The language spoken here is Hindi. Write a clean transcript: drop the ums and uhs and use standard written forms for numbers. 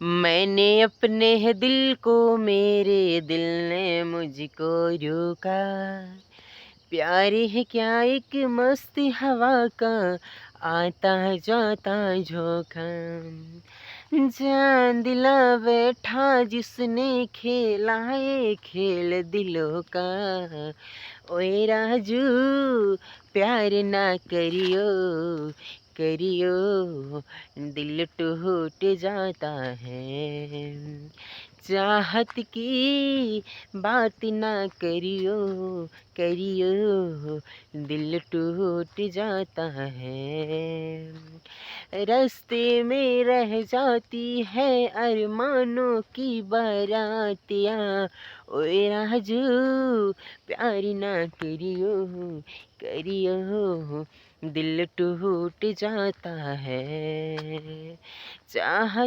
मैंने अपने दिल को मेरे दिल ने मुझको रोका। प्यार है क्या एक मस्त हवा का आता जाता झोंका। जान दिला बैठा जिसने खेला ये खेल दिलों का। ओए राजू प्यार ना करियो करियो, दिल टूट जाता है। चाहत की बात ना करियो करियो, दिल टूट जाता है। रास्ते में रह जाती है अरमानों की बारातियाँ। ओए राजू प्यार ना करियो करियो, दिल टूट जाता है। चाहत